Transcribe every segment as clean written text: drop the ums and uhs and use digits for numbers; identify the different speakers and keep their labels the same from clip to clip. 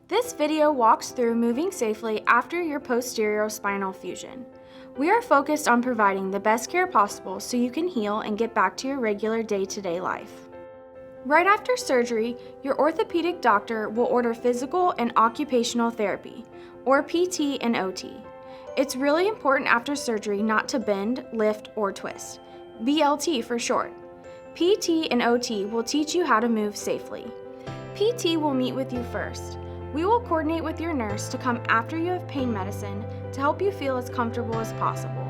Speaker 1: This video walks through moving safely after your posterior spinal fusion. We are focused on providing the best care possible so you can heal and get back to your regular day-to-day life. Right after surgery, your orthopedic doctor will order physical and occupational therapy, or PT and OT. It's really important after surgery not to bend, lift, or twist. BLT for short. PT and OT will teach you how to move safely. PT will meet with you first. We will coordinate with your nurse to come after you have pain medicine to help you feel as comfortable as possible.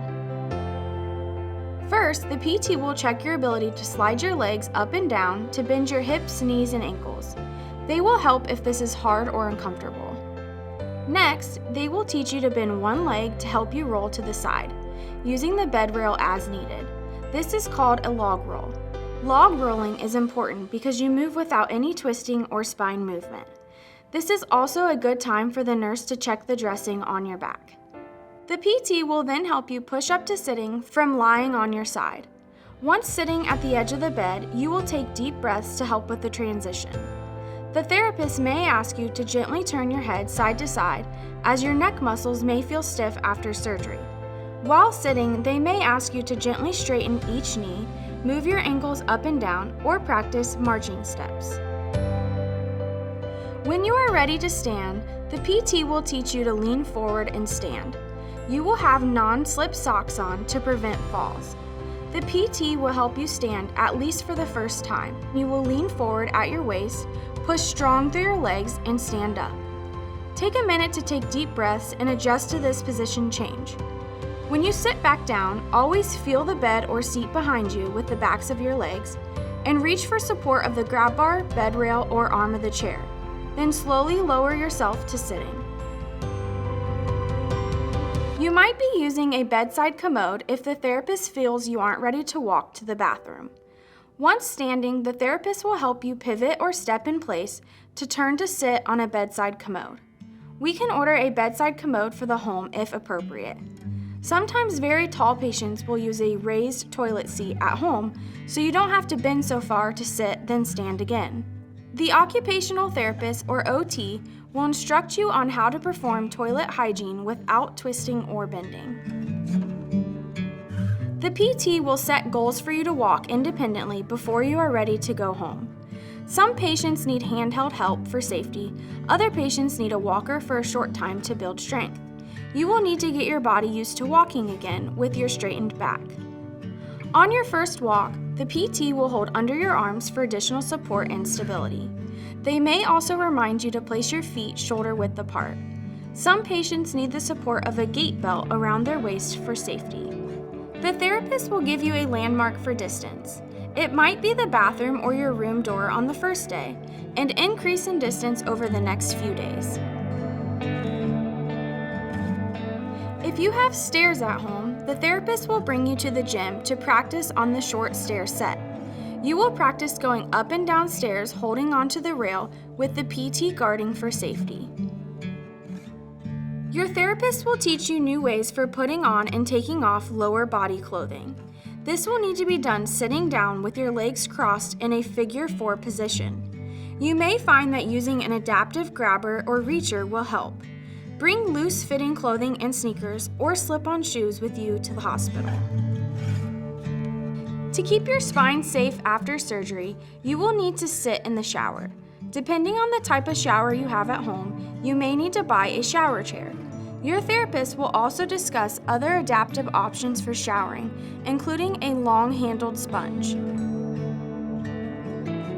Speaker 1: First, the PT will check your ability to slide your legs up and down to bend your hips, knees, and ankles. They will help if this is hard or uncomfortable. Next, they will teach you to bend one leg to help you roll to the side, using the bed rail as needed. This is called a log roll. Log rolling is important because you move without any twisting or spine movement. This is also a good time for the nurse to check the dressing on your back. The PT will then help you push up to sitting from lying on your side. Once sitting at the edge of the bed, you will take deep breaths to help with the transition. The therapist may ask you to gently turn your head side to side, as your neck muscles may feel stiff after surgery. While sitting, they may ask you to gently straighten each knee, move your ankles up and down, or practice marching steps. When you are ready to stand, the PT will teach you to lean forward and stand. You will have non-slip socks on to prevent falls. The PT will help you stand at least for the first time. You will lean forward at your waist, push strong through your legs, and stand up. Take a minute to take deep breaths and adjust to this position change. When you sit back down, always feel the bed or seat behind you with the backs of your legs, and reach for support of the grab bar, bed rail, or arm of the chair. Then slowly lower yourself to sitting. You might be using a bedside commode if the therapist feels you aren't ready to walk to the bathroom. Once standing, the therapist will help you pivot or step in place to turn to sit on a bedside commode. We can order a bedside commode for the home if appropriate. Sometimes very tall patients will use a raised toilet seat at home, so you don't have to bend so far to sit, then stand again. The occupational therapist, or OT, will instruct you on how to perform toilet hygiene without twisting or bending. The PT will set goals for you to walk independently before you are ready to go home. Some patients need handheld help for safety. Other patients need a walker for a short time to build strength. You will need to get your body used to walking again with your straightened back. On your first walk, the PT will hold under your arms for additional support and stability. They may also remind you to place your feet shoulder-width apart. Some patients need the support of a gait belt around their waist for safety. The therapist will give you a landmark for distance. It might be the bathroom or your room door on the first day, and increase in distance over the next few days. If you have stairs at home, the therapist will bring you to the gym to practice on the short stair set. You will practice going up and down stairs holding onto the rail with the PT guarding for safety. Your therapist will teach you new ways for putting on and taking off lower body clothing. This will need to be done sitting down with your legs crossed in a figure 4 position. You may find that using an adaptive grabber or reacher will help. Bring loose-fitting clothing and sneakers or slip-on shoes with you to the hospital. To keep your spine safe after surgery, you will need to sit in the shower. Depending on the type of shower you have at home, you may need to buy a shower chair. Your therapist will also discuss other adaptive options for showering, including a long-handled sponge.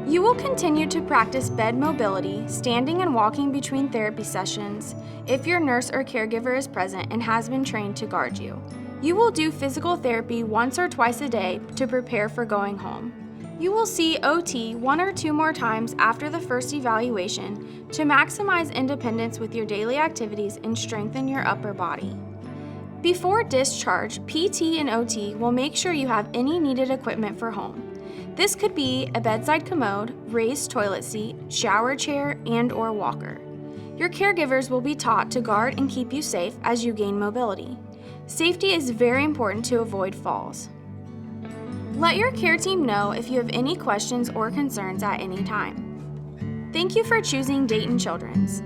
Speaker 1: You will continue to practice bed mobility, standing and walking between therapy sessions if your nurse or caregiver is present and has been trained to guard you. You will do physical therapy once or twice a day to prepare for going home. You will see OT 1 or 2 more times after the first evaluation to maximize independence with your daily activities and strengthen your upper body. Before discharge, PT and OT will make sure you have any needed equipment for home. This could be a bedside commode, raised toilet seat, shower chair, and/or walker. Your caregivers will be taught to guard and keep you safe as you gain mobility. Safety is very important to avoid falls. Let your care team know if you have any questions or concerns at any time. Thank you for choosing Dayton Children's.